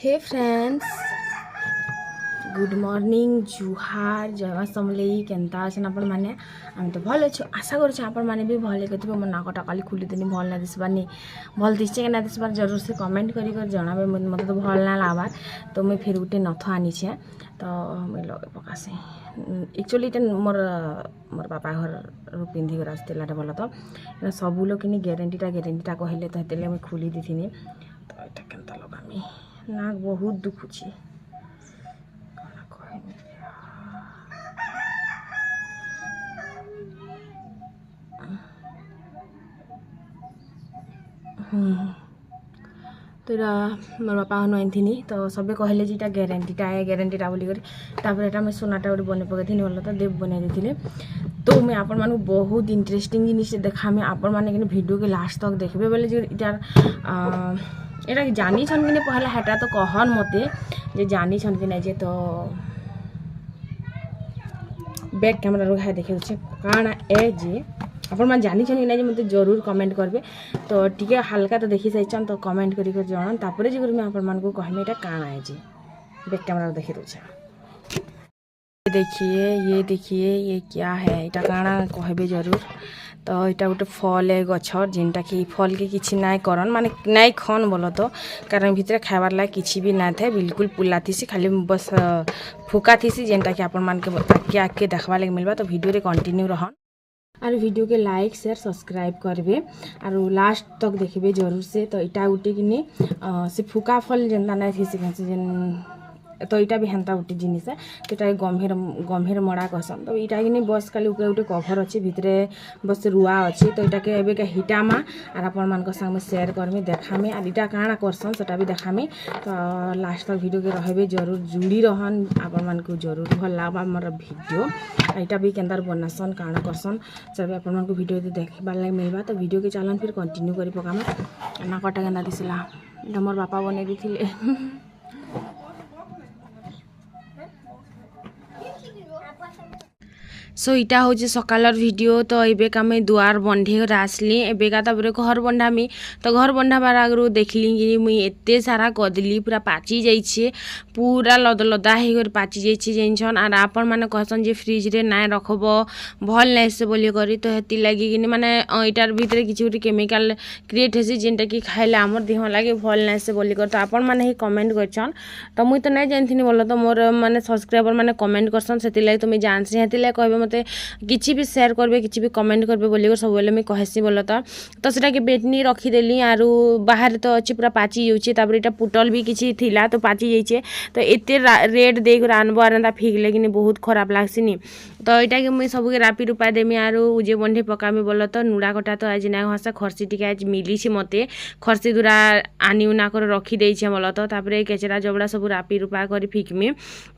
हे friends, good morning, जुहार, जय मां समलेई। केनता अछन आपण माने? हम तो भल अच्छे, आशा करूँ आपण मैंने भी भले कथिबे। मो नाकटा काली खुली दिन भल ना दिसबानी, भल दिसचे ना दिसबार जरूर से कमेंट करी कर जणाबे। मते तो भल ना लागबार, तो मैं फिर गुटे नथ आनी छे, तो मैं लगे पकासे। एक्चुअली इटा मोर बापा घर रो पिंधि कर आस्तेला बोला, तो सब लोग किनी ग्यारंटीटा कहले, तो हेतेले मैं खुली दीथिनी। तो इटा केनता लगामी, नाक बहुत दुखुची। तो मोर बापा आनी तो सबे कहले जी ग्यारंटीटा बोली कर मैं सोनाटा गोटे बन पकई बोला, तो देव बन दी। तो मैं आपण मानू बहुत इंटरेस्टिंग जिनिस देखा मैं आपण मैंने वीडियो के लास्ट तक देखबे बोले जो इटार एटा जानी छन कि पहला हेटा तो कहन मते जे जानी छन कि नहीं जे। तो बैक कैमरा रो है देखे काना ए जे आपण मैंने जानी छन कि नहीं मते जरूर कमेंट करबे। तो टिके हल्का तो देखी साइछन, तो कमेंट करी कर जणन, तापरे जे मैं आपण मान को कहमे एटा काना है जे। बैक कैमरा रो देखि दोछा, ये देखिए ये क्या है, इटा काना कहबे जरूर। तो इटा गोटे फल है गछ, जेनटा कि फल के किसी नाय करन माने नाय खन बोलो, तो कारण भितर खाइबार लाग किसी भी ना थे, बिल्कुल पुल्ला थीसी, खाली बस फुका थीसी, जेनटा कि आपण मान के आके देखबा लाग मिलबा। तो वीडियो रे कंटिन्यू रहन और वीडियो के लाइक शेयर सब्सक्राइब करबे और लास्ट तक देखबे जरूर से। तो इटा उठे कि से फुका फल जेनता नाय थीसी जेन, तो इटा भी हेन्ता गोटे जिनिस है। तो इटा गंभीर मड़ा कहसन। तो इटा कि बस खाली ऊपर गोटे कभर अच्छे, भितरे बस रुआ अच्छे। तो इटा के एबे के हिटामा और आपण मान संग में शेयर करमी, देखामी और इटा काଣା करसन सेटा भी देखामी। तो लास्ट तक वीडियो के रहबे जरूर, जुड़ी रहन, आपण मान को जरूर भल लागबा मोर वीडियो। इटा भी केंदार बनासन काଣା करसन सब आपण मान को वीडियो देखबार लाग मिलबा। तो वीडियो के चलन फिर कंटिन्यू करी पकामा। नाकटा केंदा दिसला, इटा मोर बापा बने दिथिले। सो इटा हूँ सकालर वीडियो। तो एबेका मैं दुआर बंधे कर आसली, एबेका तापर घर बंधामी। तो घर बंधाबार आगु देखली कि मुई एते सारा कदली पूरा पाची जाइए, पूरा लदा होकर पाची जाइए जेनछन। और आपण मैंने कहसन जे फ्रिज रे ना रखब भल ना से बोली करी। तो हेती लगी कि माने इटार भितर किसी गोटे केमिकल क्रिएट हेसी, जेनटा कि खाइले आमर देह लगे भल ना से बोली कर। तो आपण मैंने ही कमेंट करछन, तो मुई तो नहीं जानथी बोलो। तो मोर माने सब्सक्राइबर मैंने कमेंट करसन, से लगे तो मुझे जानसी, हेती कहबे मते किसी भी शेयर करबे, किसी भी कमेंट करबे बोली सब बेले मुझे कहसी बोल। तो सेटा के बेटनी रखीदेली आरु बाहर तो अच्छी पूरा पाची जाऊँचे। तापर इटा पुटल भी किसी थिला तो पाची जाइए। तो एते रेड देकर आनबो आरंदा फिगले कि बहुत खराब लागसी। तो इटा कि मुझे सबके रापी रूपा देमी आरु उजे बंधे पकामी बोल। तो नुड़ा कटा तो आज ना हसा खर्सी टिके आज मिली मते, खर्सी दूरा आनी उना कर रखी देइछे बोल। तो तापर केचरा जबड़ा सब रापी रूपा कर फिकमी।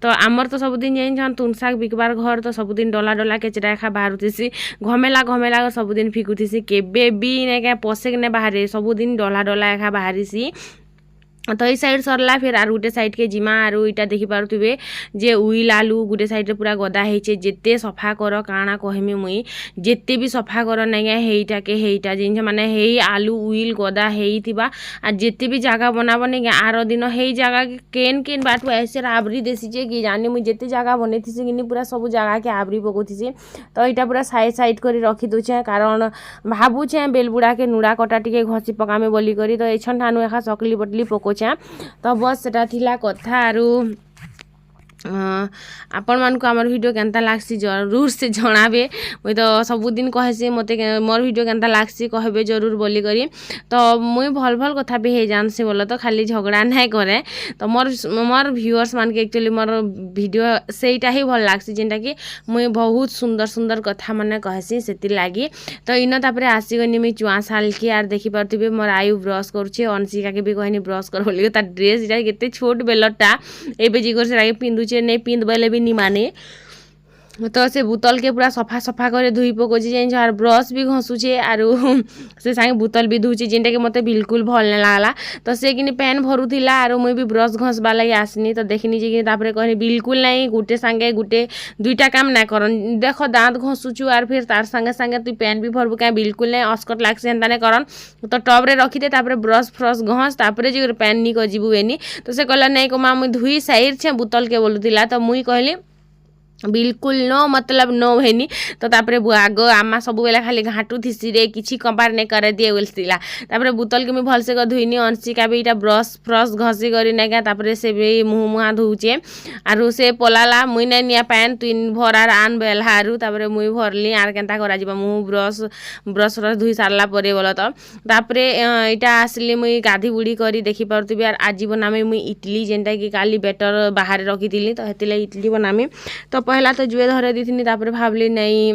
तो आमर तो सबुदिन जाइन तुन शाग बिकबार घर, तो सबुदिन डला डला केचरा खा बाहरुथीसी, घमेला सबुदिन फिकुथीसी, केबे भी ने पशेक ने बाहर, सबुदिन डला डला एखा बाहरीसी। तो ये साइड सरला फिर आर गोटे साइड के जिमा आरु इटा देखि पारुथिबे जे उइल आलू गोटे साइड रे पूरा गदा हेचे। जेते सफा कर काଣା कहमी मुई, जेते भी सफा कर नै हेइटा के हेइटा जिन माने हेइ आलू उइल गदा हेइथिबा। आ जेते भी जगह बनाबो नै आरो दिन हेइ जगह के केन बाटू ऐसे आबरी देसी जे कि जाने मुई जेते जगह बनेथिसी कि पूरा सब जगह के आबरी पकोथिसी। तो इटा पूरा साइड करी रखी दोछे, कारण भाबुछे बेलबुड़ा के नुड़ा कटा टिके घसी पकामे बोली करी। तो एछन ठानु एखा सकली बटली पको। तो बस सेटा थिला कथा आरु आपण मान को आमर वीडियो केनता लागसी जरूर से जणाबे। मुई तो सबुदिन कहसी मते मोर वीडियो केनता लागसी कहबे जरूर बोली करी। तो मुई भल भल कथा भी हे जानसी बोलो, तो खाली झगड़ा नहीं करे। तो मोर व्यूअर्स मान के एक्चुअली मोर वीडियो सेटा ही भल लागसी, जेनटा कि मुई बहुत सुंदर सुंदर कथा माने कहसी सेति लागी। तो इन तापरे आसी गनी मुई 4 साल की आर देखि परथिबे मोर आयु ब्रश करूछे। अनसिका के भी कहनी ब्रश कर बोली, ता ड्रेस इटा केते छोट बेलटा एबे जिगर से लागे पिंदु नहीं पिंध बेले भी नहीं माने। तो से बोतल के पूरा सफा सफा करे धुई पकोची जाइन आर ब्रश भी घसुचे आरु से सांगे बोतल भी धुची जेनटा कि मते बिल्कुल भल नहीं लागला। तो से कि पेन भरुथिला आरु मुई भी ब्रश घसबा लगी आसनी तो देखनी जे कि तापरे कहनी बिल्कुल नहीं गुटे सांगे गुटे दुईटा काम ना करन देख दांत घसुचु आर फिर तार संगे संगे तू पेन भी भरबु क्या बिल्कुल नहीं अस्कट लागसे हेन्ता नहीं करन। तो टब रे रखी दे तापरे ब्रश फ्रश घस तापरे जे पेन नी को जीबु एनी। तो से कहला नहीं को मां मुई धुई साइर छे बोतल के बोलुथिला। तो मुई कहली बिल्कुल नो मतलब नो हेनी। तो तापरे आग आमा सब बेला खाली घाटू थिसी रे किछि कंपार ने करे दिए बोलतिला। तापरे बोतल के मी भलसे को धुइनी अंशिका भी इटा ब्रश फ्रश घसी करी ना तापरे से भी मुह मुहा धुचे आरु से पलाला मुई नै निया पैन तुइन भरार आन बेला आरु तापरे मुई भरली आर केनता करा जिबा मुह ब्रश ब्रश रस धुई सारला परे बोल। तो तापरे इटा आसली मुई गाधी बुड़ी करी देखि पारतिबी आर आज बनामी मुई इडली जेनटा कि काली बेटर बाहर रखिथिली। तो हेतिला इडली बनामी तो पहला तो जुए धरे दी तापर भावली नहीं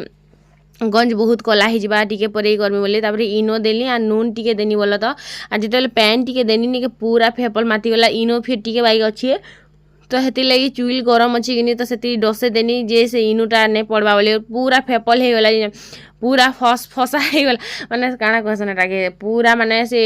गंज बहुत कला हिजबा टिके परे करमी बोली तापर इनो देली आ नून टिके देनी बोल। तो आज जो पैन टिके देनी नहीं पूरा फेपल माती गला इनो फिर टिके बाइक अच्छे। तो हेती लगी चुइल गरम अच्छी कि तो से डसे देनी जे से इनुटा नहीं पड़वा बोले पूरा फेपल हो गला पूरा फस फसा हो गला माने काଣା कहसन एटाके पूरा माने से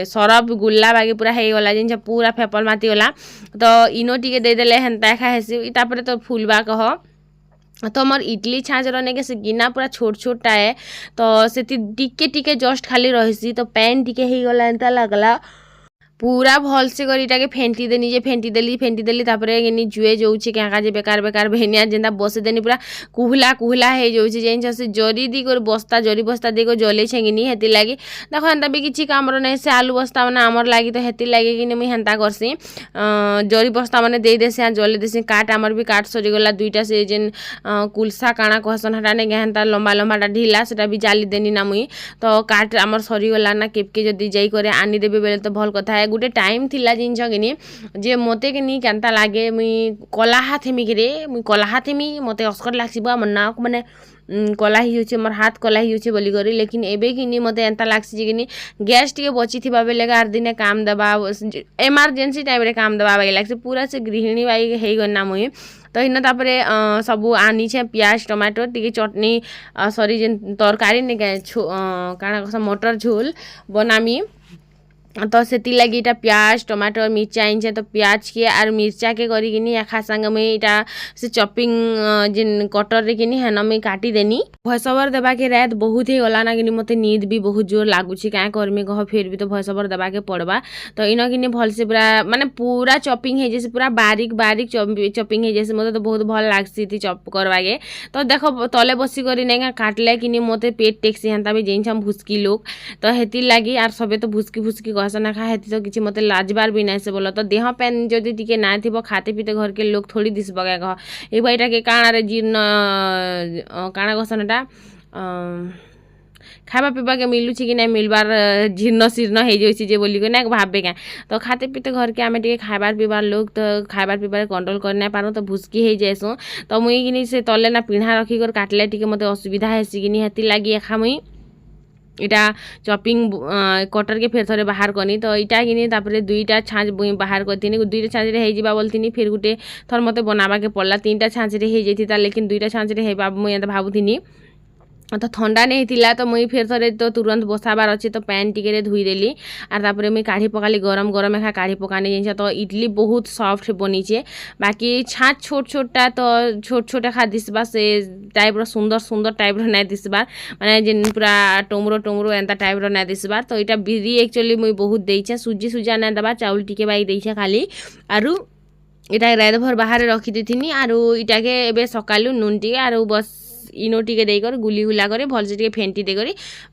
सरफ गुल्ला बागे पूरा हो गला जिन पूरा फेपल माती गला। तो इनो टिके दे देले हेन्ता खा हेसी तापर तो फुलबा कह। तो मोर इडली छाँचर ने से गिना पूरा छोट छोटा है तो से टिके टिके जस्ट खाली रहीसी। तो पैन टिके हो गला एंता लगला पूरा भलसे कर इटाके फेंटी देनी जे फेंटी देली तापरे गिनी जुए जाऊँचे क्या काजे बेकार बेकार भेनिया जेनता बसे देनी पूरा कुहला कुहला हो जाऊँचे जेन से जरी दी कर बस्ता जरी बस्ता दी को जले छेगिनी हेती लगी देखो हेन्ता भी किसी कामर नहीं से आलू बस्ता मैंने आमर लगी तो हेती लगे कि मुझे हेन्ता करसी जरी बस्ता मैंने दे देसी जले देसी काट आमर भी काट सरीगला दुईटा से जेन कुलसा काଣା कहसन हटा नहीं हेन्ता लंबा लंबाटा ढिला से भी जाली देनी ना मुई। तो काट आमर सरीगला ना केपके जदि जाई करे आनी देबे बेले तो भल कथा है। गोटे टाइम थिला जिनस कि जे मते कि केनता लागे मुई कलाहा थेमी कि मुई कलाहा थेमी मते अस्कर लागसी बा मोर नाक माने कला ही होचे मोर हाथ कला ही होचे बोली करी। लेकिन एबे कि मते एंता लागसी कि गैस टिके बची थिबा बेले आर दिने काम देबा एमरजेंसी टाइम रे काम देबा बाई लागसी पूरा से गृहिणी बाई हेई गना मुई। तो इन तापरे सबू आनी छे प्याज टमाटो टिके चटनी सॉरी जेन तरकारी ने काଣା कस मटर झोल बनामी। तो से लगी इटा प्याज टमाटर मिर्चा आनछे तो प्याज के आर मिर्चा के करी एखा संगे मुई इटा से चॉपिंग जिन कटर रे किनी हेन मुई काटी देनी। भॉइस ओवर देबा के रात बहुत ही गला ना कि मते नींद भी बहुत जोर लागुची क्या करमी कह फिर भी तो भॉइस ओवर देबा के पड़बा। तो इन कि भल से पूरा माने पूरा चॉपिंग है जैसे पूरा बारीक बारीक चॉपिंग है जैसे मते तो बहुत भल लागसी थी चॉप करवा के। तो देखो तले बसी करी नहीं काटले कि मते पेट टेक्सी हेन्ता भी जेन भुसकी लोग तो हेती लगी आर सबे तो भुसकी भुसकी कहसन खा हेती तो किसी मते लाजबार भी नहीं से बोलो। तो देह पेन जदि टिके ना थी खाते पीते घर के लोग थोड़ी दिस बगा कह ये भाईटा के काଣା रे जीर्ण काଣା कहसन एटा खावा पीवा के मिलूची कि नहीं मिलबार जीर्ण शीर्ण हो जाए बोलिक ना भावे क्या। तो खाते पीते घर के आम टे खाबार पीबार लोग तो खाबार पीबार कंट्रोल कर नहीं पारूँ तो भुसकी हो जाएसुँ। तो मुई कि से तले ना पिढ़ा रखिक काटले टिके मते असुविधा हेसी कि हेती लगी एखा मुई इटा चॉपिंग कटर के फिर थोड़े बाहर करनी। तो इटा कि तापर दुईटा छाँच बाहर करती दुईटा छाँच रे हो बोलती फिर गोटे थर मत बनावा के पड़ला तीनटा छाँच रे हो जाता लेकिन दुईटा छाँच रे मुझे भावुनी। तो ठंडा नहीं थिला तो मुई फिर थोड़े तो तुरंत बसाबार अच्छे तो पैन टिके धुई देली और तापर मुई काढ़ी पकाली गरम गरम एखा काढ़ी पकाने जिन। तो इडली बहुत सॉफ्ट बनीचे बाकी छाँच छोट छोटा तो छोट छोटा खा दिसबा से टाइप रो सुंदर सुंदर टाइप रो नहीं दिसबार माने जिन पूरा टोमरो टोमरो एंता टाइप रो नहीं दिसबार। तो इटा बिरी एक्चुअली मुई बहुत देइछे सुजी सुजा नहीं देबा चाउल टिके बाई देइछे खाली आरु इटा रात भर बाहर रखी देथिनी आरु इटा के एबे सकालु नून टिके आरु बस इनो टिके देकर गुली गुला करे भलसे टिके फेंटी देकर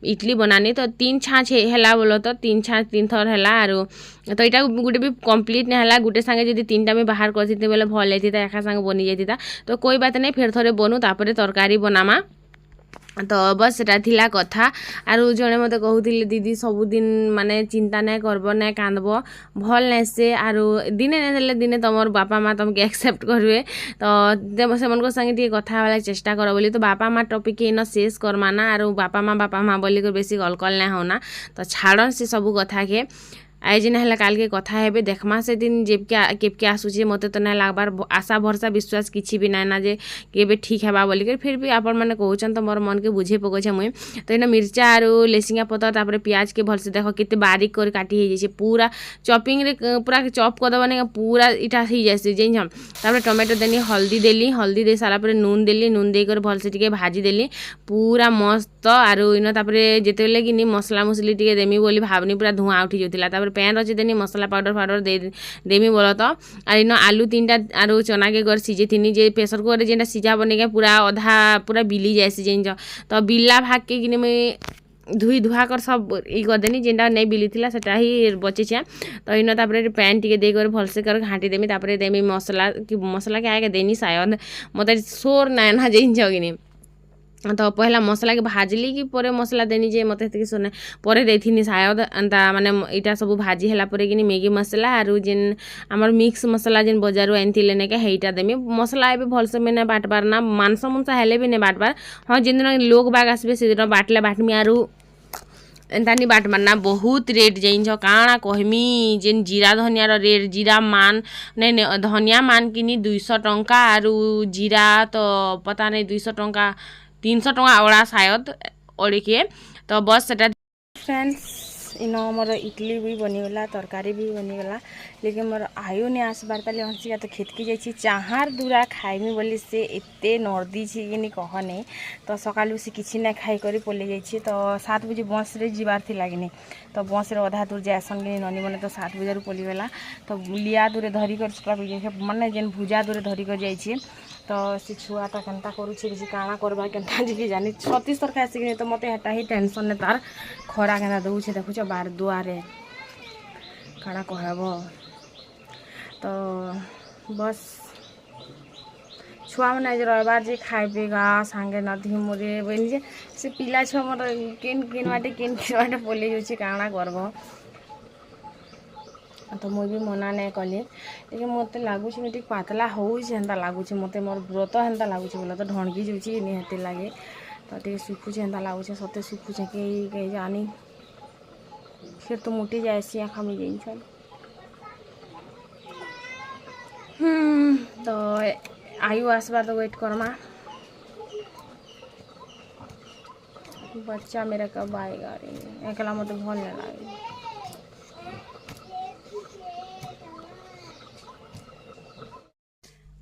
इडली बनानी। तो तीन छाँच है बोलो तो तीन छाँच तीन थर है आरो तो यहाँ गोटे भी कम्प्लीट नहीं है गोटे सांगे जब तीन टाइम बाहर करती बोले भल होता एका सांगे बनी जाता। तो कोई बात नहीं फिर थोड़े बनू तापर तरकारी बनामा। तो बस सेटा थिला कथा आरु जने मते कहूतिले दीदी सबुदिन माने चिंता नहीं करब नहीं कांदब भल नहीं से आरु दिने नहीं देले दिने तुम बापा माँ तुमके एक्सेप्ट करेंगे। तो से संगे टे कथा वाला चेष्टा कर बोली। तो बापा माँ टपिक के इन शेष करमा ना आरु बापा माँ बोली बेसी गलकल नहीं होना। तो छाड़न से सबू कथा के आज ना काल के कथा हेबे देखमा से दिन केबके आसूचे मते तो ना लागबार आशा भरसा विश्वास किछि भी ना ना जे केबे ठीक हेबा बोली कर फिर भी आपण माने कहउछन तो मोर मन के बुझे पकोछे मुई तो इना मिर्चा आरो लेसिंगा पत्ता तापर प्याज के भलसे देखो केते बारीक कर काटी हे जेसे पूरा चॉपिंग रे पूरा चॉप कर दबने पूरा इटा ही जैसे जेन हम तापर टमाटो देनी हल्दी दे सारा पर नून देली नून दे कर भलसे टिके भाजी देली पूरा मस्त आरो इनो तापर जेतेले कि मसला मसली टिके देमी बोली भावनी पूरा धुआं उठी जोतिला तापर पैन रचे देनी मसला पाउडर देमी बोल तो आर इन आलू 3टा आरो चना के गर सिझे थिनी जे प्रेशर कुकर जेनटा सिझा बने के पूरा अधा पूरा बिली जायसी जेन तो बिल्ला भाग के किने मैं धुई धुआ कर सब ई कर देनी जेनटा नहीं बिली थिला सेटा ही बचे छे तो इन तापर पैन टिके दे कर भलसे कर घाटी देमी तापर देमी मसला के आगे देनी शायद मते सोर ना ना जेन जगिनी तो पहला मसला के भाजली कि परे मसला देनी जे मते हेतकी सोने परे देथिनी शायद अंता माने इटा सब भाजी हला परे कि मैगी मसला आरु जेन हमर मिक्स मसला जेन बजारु आनथिले ने के हेइटा देमी मसला एबे भलसे मेने बाटबार ना मांस मुंसा हेले भी ने बाटबार हां जेन दिन लोग बाग आसबे से दिन बाटले बाटमी आरु एंतानी बाट मारना बहुत रेट जाइन काଣା कहमी जेन जीरा धनिया रेट जीरा मान नहीं धनिया मान किनी 200 टंका आरु जीरा तो पता नहीं 200 टंका 300 टंका अड़ा शायद अड़ी के तो बस सेटा फ्रेंड्स इन मोर इडली भी बनीगला तरकारी भी बनीगला लेकिन मोर आयु नहीं आसबार ताली हंसिका तो खेतकी जाइए चाहार दूरा खाइमी बोली से एते नर्दी छी कि कह नहीं तो सकालू से किसी ना खाई कर पलि जाइए तो 7 बजे बस रे जीवार थी लगिनी तो बस रे अधा दूर जासन कि ननी मैंने तो 7 बजे पलिगला तो लिया दूरे धरिकर माने जेन भुजा दूरे धरिकर जाइए तो से छुआटा केनता करुचे बेसी काଣା करबा केनता जी जानी 36 तरका आसिक तो मते हेटा ही टेंशन ने तार खरा केना दउछे देखुछ बार दुआरे काଣା कहबो तो बस छुआ मैंने रविवार जे खाइबेगा सांगे नदी मोरे बनी जे से पिला छुआ मोर केन बाटे पलि जाउछे काଣା करबो तो मुझे भी मना नहीं कली लेकिन मत लगुच टे पतला होता लगुच मत मोर व्रत हेन्ता लगुच बोला तो ढणकी जाऊँगी निहती लगे तो टे सुखुचे हेन्ता लगुच सते सुखुचे कहीं जानी फिर तो मुटी जाए खामी जाइन तो आयु आसबा तो वेट करमा बच्चा मेरा कब आएगा रे एकला मत भल नहीं लगे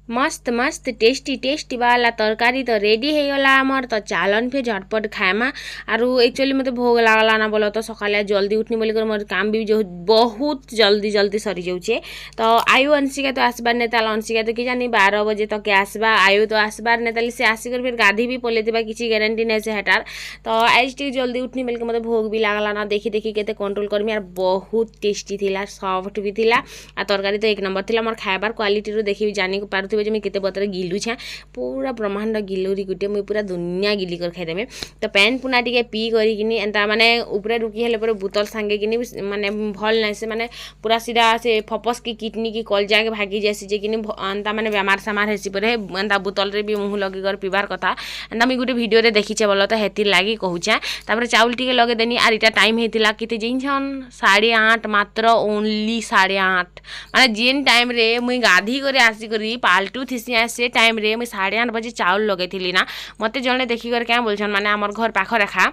मस्त मस्त टेस्टी वाला तरकारी तो रेडी हो गला आमर तो चालन फिर झटपट खाएमा आरु एक्चुअली मत भोग लागला ना बोलो तो सकाले जल्दी उठनी बोली कर मोर काम भी जो बहुत जल्दी सरी जाऊे तो आयु अंशिका तो आसबार नेता अंशिका तो कि जानी 12 बजे तक के आसबा आयु तो आसबार नेता से आसिकर फिर गाधी भी पले किसी गारंटी नहीं से हटार तो आज टी जल्दी उठनी बोल के मत भोग भी लागला ना देखी के कंट्रोल करमी यार बहुत टेस्टी थिला सॉफ्ट भी थिला आ तरकारी तो 1 नंबर थिला मोर खाइबार क्वालिटी रो देखि जानी पारु जे मैं केते बतर गिलु छे पूरा ब्रह्मांड गिलुरी गुटे मुई पूरा दुनिया गिली कर खाइदेमे तो पैन पुना टिके पी करी किनी एंता माने ऊपरे रुकी हेले पर बोतल संगे किनी माने भल नै से माने पूरा सीधा से फपस की किडनी की कलजा के भागी जैसी जे किनी एंता माने बेमार सामार हेसी पर एंता बोतल रे भी मुंह लगी कर पीबार कथा एंता मी गुटे वीडियो रे देखि छे बोलो तो हेती लागी कहूछे तापर चाउल टिके लगे देनी आर इटा टाइम हेतिला किते जिनछन 8:30 मात्र ओनली 8:30 माने जेन टाइम रे मुई गाधी करे आसी करी पाल्टू थी से टाइम रे मुई 8:30 बजे चाउल लगे थी ना मते जने देखिकर क्या बोलछन माने हमर घर पाख रेखा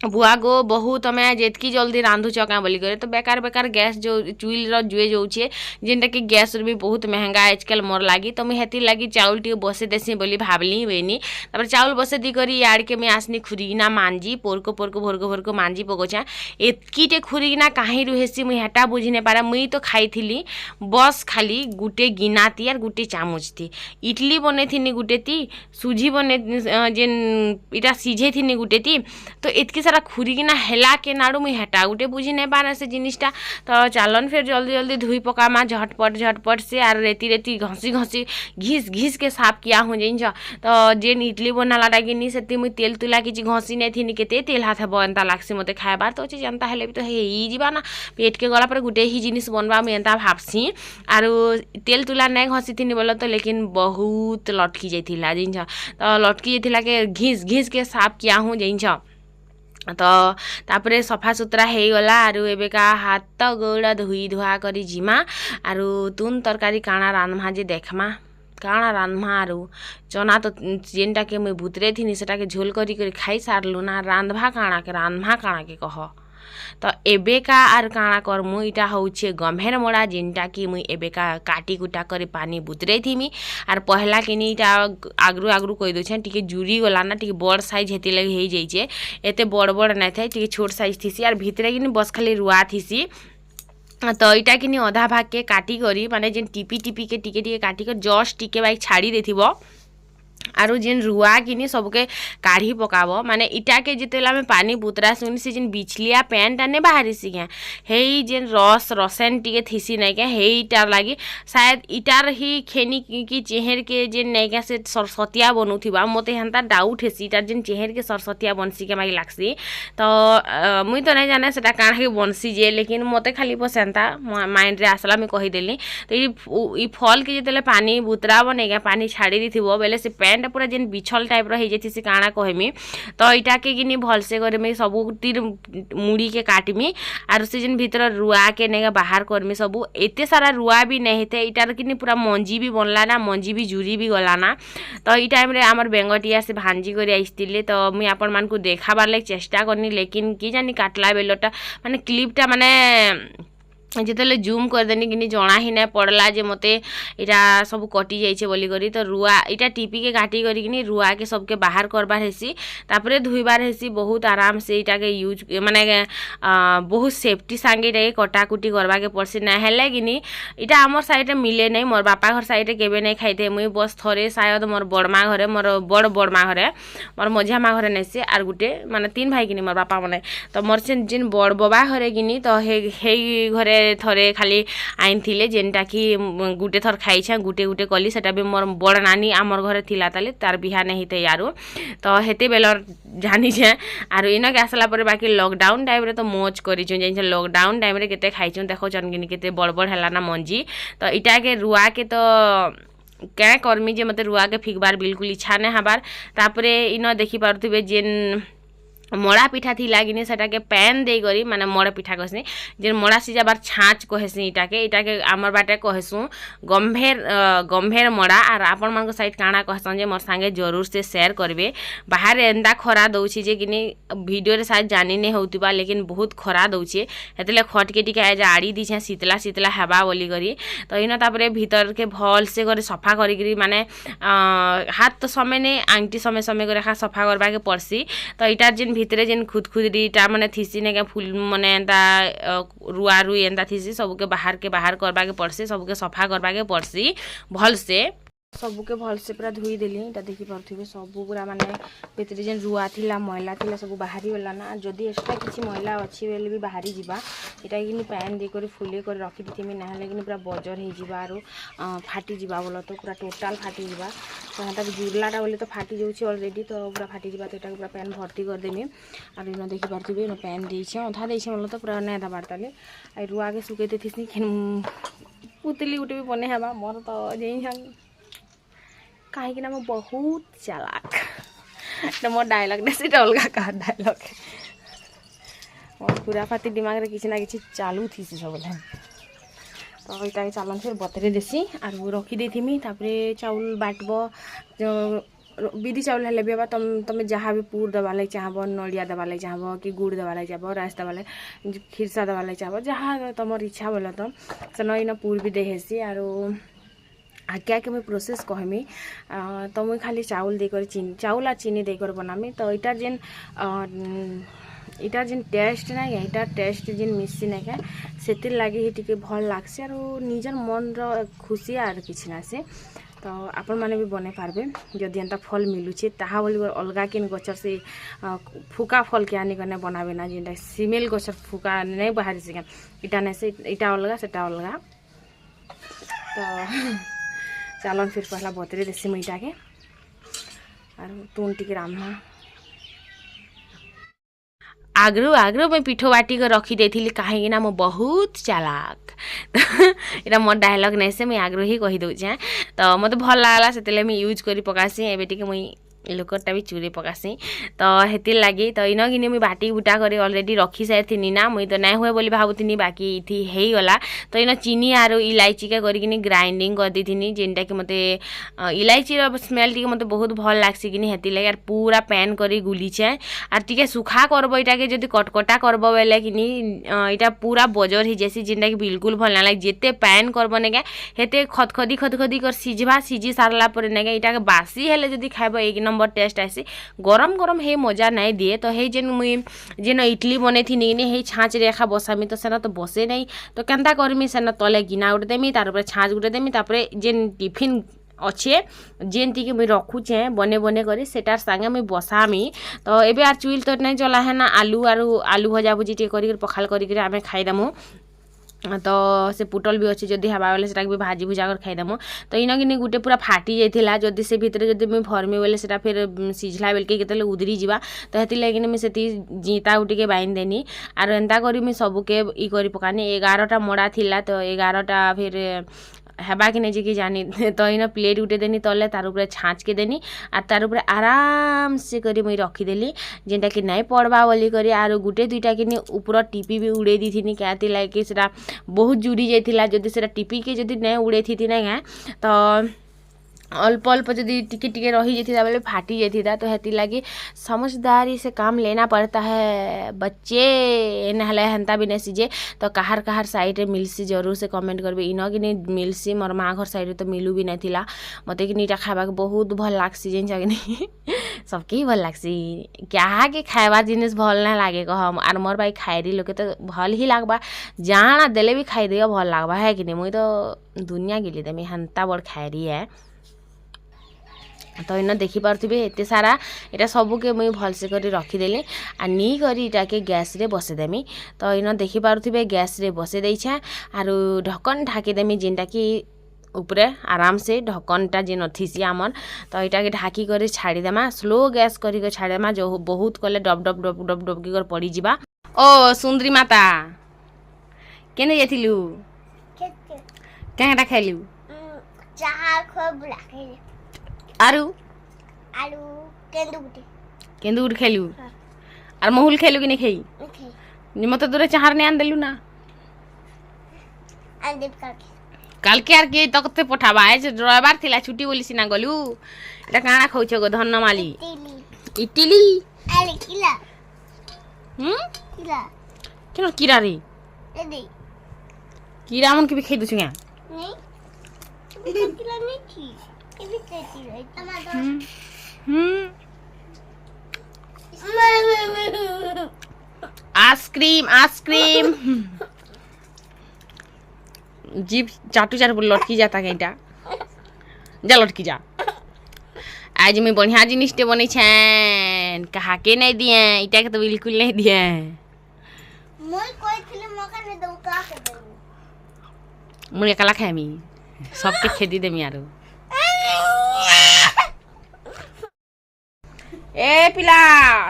बुआ गो बहु तुम जितकी जल्दी रांधुच क्या बोली करे तो बेकार गैस जो चुइल जुए जाऊे जेनटा कि गैस भी बहुत महंगा आजकल मोर लगी तो मुझे हेती लगी चाउल टी बसे देसी बोली भावली वेनी तापर चाउल बसे दी करी याड़ के मैं आसनी खुरीना मांजी पोरको भोरको मांजी पकोचा एतकी टे खुरीना कहीं रुहेसी मुझे हेटा बुझी नहीं पारा मुई तो खाई थी बस खाली गुटे गिना थी यार गुटे चामच थी इडली बने थी गुटे थी सुजी बने जेन इटा सीझे थी गुटे थी तो एतकी सारा खुरीकिना हेला के नाड़ू मुई हेटा गुटे बुझी नहीं पारा से जिनिसटा तो चालन फिर जल्दी धुई पकामा झटपट से आर रेती घसी घिस के साफ किया हो जाइन तो जेन इडली बनालाटा कि से मुई तेल तुला कि घसी नहीं थी केते तेल हाथ हे एंता लागसी मते खाइबार तो जनता हेले भी तो हे जीवा ना पेट के गला पर गुटे ही जिनिस बनवा मुई एंता भाबसी आरो तेल तुला नहीं घसी थी बोलो तो लेकिन बहुत लटकी जाइथिला जिन तो लटकी जाइथिला के घिस के साफ किया हो जाइन तो तापरे सफा सुतरा हो गला आरु एबेका हाथ गोड़ धोई धुआ करी जिमा आरु तुन तरकारी काଣା रांधमा जे देखमा काଣା रांधमा आरु चना तो जेनटा के मुई भुतरे थी सेटा के झोल करी करी खाई सारलु ना रांधवा काଣା के कह तो एबेका आर काଣା करमु इटा होउछे गम्भेर मोड़ा जेनटा कि मुई एबेका काटी कुटा करे पानी बुतरे थीमी आर पहला किनी इटा आगरू आगरू कहि दोछे टिके जुरी गला ना टिके बड़ साइज हेति लगे हेइ जाइछे एते बड़ बड़ नै थाय टिके छोट साइज थीसी आर भितरे किनी बस खाली रुआ थीसी तो इटा किनी अधा भाग के काटी करी माने जेन टिपी टिपी के टिके टिके काटी कर जस्ट टिके बाइक छाड़ी देथिबो आरु जेन रुआ किनी सबके काढ़ी पकाबो माने इटा के जितेला में पानी बुतरा सुनी से जेन बिछलिया पैन टाने बाहरी सी के हेई जेन रसेन टिके थीसी नै के हेई इटार लागी शायद इटार ही खेनी की चेहर के जेन नै के से सरसतिया बनुथिबा मते हंता डाउट हेसी इटार जेन चेहर के सरसतिया बनसी के मागी लागसी तो मुई तो नै जाने सेटा काना के बनसी जे लेकिन मते खाली पसेंता माइंड रे आसला में कहि देली तो ई फल के जितेले पानी बुतरा बनै के पानी छाड़ी दिथिबो बेले से पैन पूरा जेन बिछल टाइप रही जाती से काଣା कहमी तो इटा के गिनी भलसे करे में सबू तीर मुड़ी के काटमी आर से जेन भीतर रुआ के नेगा बाहर करमी सबू एते सारा रुआ भी नहीं हेते इटार किनी पूरा मंजी भी बनला ना मंजी भी जुरी भी गला ना तो ई टाइम रे हमर बेंगटिया से भांजी करे आइस्तिले तो मुई आपन मान को देखाबार लाग चेष्टा करनी लेकिन की जानी काटला बेलटा माने क्लिपटा माने जितेले जूम करदेनी कि जना ही ना पड़ला जे मते इटा सब कटि जाइछे बोली करी तो रुआ इटा टीपी के काटी करी कि रुआ के सबके बाहर करबार हेसी तापरे धुईबार हेसी बहुत आराम से इटा के यूज माने बहुत सेफ्टी सांगे इटा के कटाकुटी करबा के पड़सी ना हेले कि इटा हमर साइड मिले नहीं मोर बापा घर साइड केबे नहीं खाइते मुई बस थरे शायद मोर बड़मा घरे मोर बड़ बड़मा घरे मोर मझिया मा घरे नैसे आर गुटे माने तीन भाई कि मोर बापा मने तो मोर जेन बड़ बबा घरे कि तो हे घरे थरे खाली आइन थिले जेनटा कि गुटे थर खाइछे गुटे गुटे कली सेटा भी मोर बड़ नानी आमर घरे थिला ताले तार बिहा नहीं हिते यारो तो हेते बेलर जानी छे आरो इनो के आसला पर बाकी लॉकडाउन टाइम रे तो मौज करिछु जे लॉकडाउन टाइम रे केते खाइछु देखो चनगिनी केते बड़ बड़ हैला ना मंजी तो इटा के रुआ के तो क्या करमी जे मते रुआ के फिकबार बिल्कुल इच्छा नहीं हबार तापरे इनो देखि पारथिबे जेन मड़ा पिठा थी लागिनी सेटा के पैन दे करी माने मड़ा पिठा कहसी जेन मड़ा सिजाबार छाँच कहसी इटा के आमर बाटे कहसु गंभेर मड़ा आर आपण मान साइड काଣା कहसन जे मोर संगे जरूर से शेयर करबे बाहर एंदा खरा दउछि जे किनी वीडियो रे शायद जानी नहीं होतिबा लेकिन बहुत खरा दउछि हेतले खट के टिका एजा आड़ी दिछे शीतला शीतला हेबा बोली करी तो इना तापरे भीतर के भल से करे सफा करी करी माने हाथ तो समय ने आंटी समय समय करे सफा करबा के पड़सी तो इटार जेन भितरे जेन खुदखुदरीटा माने थीसी ने फुल माने एंता रुआ रुई एंता थीसी सबके बाहर करबा के पड़सी सबके सफा करबा के पड़सी भल से सबके भल से पूरा धोई देली इटा देखि पारथिबे सब पूरा माने भितरे जेन रुआ थिला मैला थिला सब बाहरी होला ना जदी एक्स्ट्रा किछि मैला अछि बेले भी बाहरी जिबा इटा किनि पैन दे करी फुले कर रखि दिथिमे ना लेकिन पूरा बजर हे जिबा आरो फाटी जिबा बोलो तो पूरा टोटल फाटी जिबा तो हता जुरलाटा बोले तो फाटी जाउछि ऑलरेडी तो पूरा फाटी जिबा तो एटा पूरा पैन भर्ती कर देमी आरो इनो देखि पारथिबे इनो पैन देइछे अधा देइछे बोलो तो पूरा नै दबार ताले आ रुआ के सुकेते थिसनी पुतली उठे भी बने हेबा मोर तो जेइ कहीं ना बहुत चालाक तो मोर डायलॉग ने से अलग का डायलॉग मोर पूरा फाती दिमाग रे किसी ना किसी चालू थी सब तो इटा चालन फिर बतरे देसी आर रखी देथिमी तापरे चाउल बाटबो जो विधि चाउल हेले भी तुम जहाँ भी पूर दबा लगे चाहब नड़िया दबा लगे चाहब कि गुड़ दबा लगे चाहब राइस दबा लगे खिरसा दबा लगे चाहब जहाँ तुम इच्छा बोल तो से न पूर भी देहेसी आरो क्या के मैं प्रोसेस कहमी तो मुई खाली चाउल देकर चाउल आ चीनी देकर बनामी तो इटार जेन टेस्ट ना इटा टेस्ट जेन मिसी ना क्या से लगे ही टिके भल लागसे आरो निजर मन रो खुशी आर किछि ना से तो आपण माने भी बने पारबे जदि एंता फल मिलुचे ताहा बोली अलगा किन गछर से फुका फल के आनी कने बनाबे ना जेंटा सिमेल गछर फुका नहीं बाहर से इटा ने से इटा अलगा सेटा अलगा तो चालन फिर पहला बतरे देसी मैटा के और तुन टिके रामना आग्रह मैं पिठो बाटी को रखी देथिली कहीं ना मो बहुत चालाक इरा मोर डायलॉग नहीं से मैं आग्रह ही कही दउछे तो मते भल लागला सेतेले मैं यूज करी पकासी एबे टिके मैं लोकटा भी चूरे पकासी तो हेति लगी तो इन कि मुझे बाटी बुटा कर अलरेडी रखी सारी ना मुई तो नहीं हुए बोली भावुनी बाकी इथि हो गला तो इन चीनी आर इलायची के करके ग्राइंडिंग कर दी जेनटा कि मते इलायची स्मेल टी मत बहुत भल लगसी कि हेति लगे यार पूरा पैन कर गुलीचे आर टी सुखा करब इटा के जब कटकटा करब बेले कि इटा पूरा बजर ही जैसी जेनटा कि बिल्कुल भल ना लगे जिते पैन करब नेगे हेते खदखदी खदखदी कर सिझा सिझी सारला पर नेगे इटा के बासी हेले जदि खाइब एक नंबर टेस्ट आसी गरम गरम हे मजा नहीं दिए तो हे जेन मुई जेन इडली बने थी हे छाँच रेखा बसामी तो सेना तो बसे नहीं तो केनता करमी सेना तले गिना गुटे देमी तार ऊपर छाँच गुटे देमी तापर जेन टिफिन अच्छे जेनती कि मुई रखुचे बने बने करी सेटार संगे मुई बसामी तो एबे आर चुइल तो नहीं चला है ना आलू भजा भुजी टे करी पखाल करी आमे खाईदेमु तो से पुटल भी अच्छे जदि हवा बेले भी भाजी भुजा कर खाईदेमु तो इन कि गोटे पूरा फाटी जाइला जदि से भितर जदि मुई भरमी बेले से फिर सिझला बेलके केतले उधरी जीवा तो हेति लगे मुई सेति जीता उठिके बाइन देनी आर एंता करी मुई सबके ई करी पकानी 11टा मड़ा थिला तो 11टा फिर हेबा कि नहीं कि जानी तो इन प्लेट गुटे देनी तले तार ऊपर छाँच के देनी आर तार ऊपर आराम से करी मुई रखीदेली जेनटा कि नहीं पड़वा बोली करी आर गुटे दुईटा कि ऊपर टीपी भी उड़े दी थी क्या लगे से बहुत जुड़ी जाइला जदि से टीपी के जदि नहीं उड़े थी ना तो अल्प अल्प जदि टिके टिके रही जाता बेले फाटी जाता तो हेती लगी समझदारी से काम लेना पड़ता है बच्चे नहले हेन्ता भी नहीं सीझे तो कहार कहार साइड रे मिलसी जरूर से कमेंट करबे इन कि नहीं मिलसी मोर माँ घर साइड तो मिलू भी नहीं थिला मते कि नीटा खाइबा बहुत भल लागसी जेन कि सबके ही भल लागसी क्या कि खाइबा जिनिस भल ना लागे कहम आर मोर भाई खाइरी लोके तो भल ही लागबा जाना देले भी खाई दियो भल लागबा है कि नहीं मुई तो दुनिया गिली देमी हेन्ता बड़ खाइरी है तो इन देखिपे एत सारा यहाँ सबके मुई भलसे कर रखीदेली आ नी करी इटा के गैस रे बसेदेमी तो इन देखिपे गैस रे बसे देछे आर ढक्कन ढाकीदेमी जेनटा कि ऊपरे आराम से ढक्कनटा जेन थीसी आमर तो यहाँ के ढाकी कर छाड़ीदेमा स्लो गैस कर छाड़ीदेमा जो बहुत कले डब डब डब डब डबकी कर पड़ी जीवा ओ सुंदरी माता केने जाइथिलु केटा खाइलु आरु आलू केंदुर खेलू और महुल खेलू कि नहीं खेई मत दूरे चाहार नहीं आन देलू ना काल के आर के तकते पठाबा है रविवार थिला छुट्टी बोली सिना गलू एटा काना खौछ गो धन्नमाली इटली अरे किला केनो कीरा रे कीरा मन के भी खेई दुछिया नहीं किला नहीं थी ये कहती है टमाटर आइसक्रीम आइसक्रीम जीप चाटू चाटू लटकी जाता कईटा जा लटकी जा आज मैं बढ़िया जिनिसटे बनी छेन कहा के नहीं दिए इटा के तो बिल्कुल नहीं दिए मोय कोई थिले मौका नहीं दऊ का के दऊ मुझे कला खामी सबके खेती देमी आरो ए पिला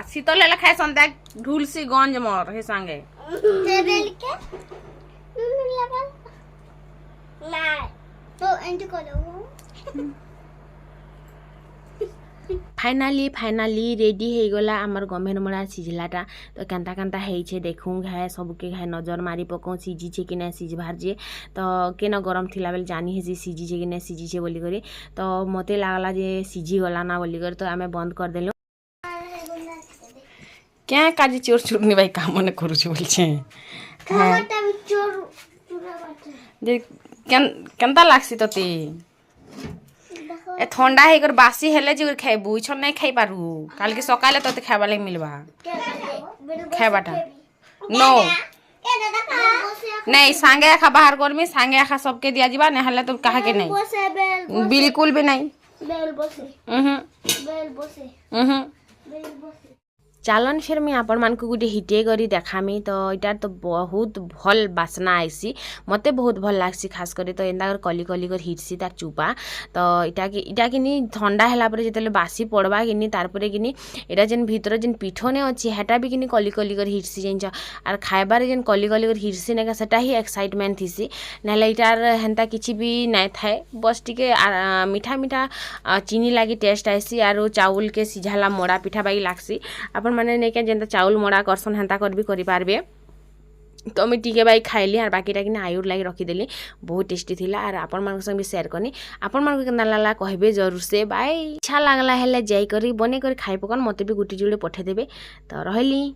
शीतल ले खाए संता ढुलसी गंज मर हे संगे टेबल के लेवल ना तो एंड को लो फाइनाली रेडी हो गला आमर गमेर मड़ा सिझलाटा तो केनता केनता है देखूँ घाए सबके घाए नजर मारी पकाऊँ सिझीचे कि ना सिझबार जे तो केन गरम थिला बेले जानी है सिझीचे कि ना सिझीचे बोली करी तो मते लागला जे सिझी गला ना बोली करी तो आमे बंद कर देलु क्या काजी चोर चुरनी भाई काम मन करूछु बोल छे टमाटर भी चोर पूरा बाटे जे केनता लागसी तते ए ठंडा है कर बासी हेले जे खाइबू छ नहीं खाइ पारू काल के सकाले तते खाइबा ले मिलबा खाइबाटा नो नहीं सांगे आखा बाहर करमी सांगे आखा सबके दिया जीवा नहीं हले तो कहा के नहीं बिल्कुल भी नहीं बेल बसे बेल बसे बेल चालन फिर मुई आपण मानकु गुटे हिटे करी देखामी तो इटा तो बहुत भल बास्ना आइसी मते बहुत भल लागसी खास करी तो एंदा कली कली कर हिटसी तार चुपा तो इटा कि ठंडा हैला परे जेतेले बासी पड़वा कि तार परे कि एटा जेन भीतर जेन पिठोने अच्छी हेटा भी कि कली कली कर हिटसी जाइछ आर खाइबार जेन कली कली कर हिटसी नेका सेटा ही एक्साइटमेंट थीसी नाले इटार हेन्ता किछि भी नाइ थाए बस टिके मीठा मीठा चीनी लागी टेस्ट आइसी आरो चाउल के सिझाला मोड़ा पिठा बाई लागसी आपण माने नेके जेनता चाउल मोड़ा करसन हेन्ता कर भी करि पारबे तो मुझे टिके बाई खाइली और बाकीटा कि आयुर लगी रखीदेली बहुत टेस्टी थिला और आपण मान संग भी शेयर करनी आपण मान केना लागला कहबे जरूर से बाय इच्छा लागला हेले जाई करी बने कर खाइ पकन मते भी गुटी जुड़े पठे देबे तो रहली।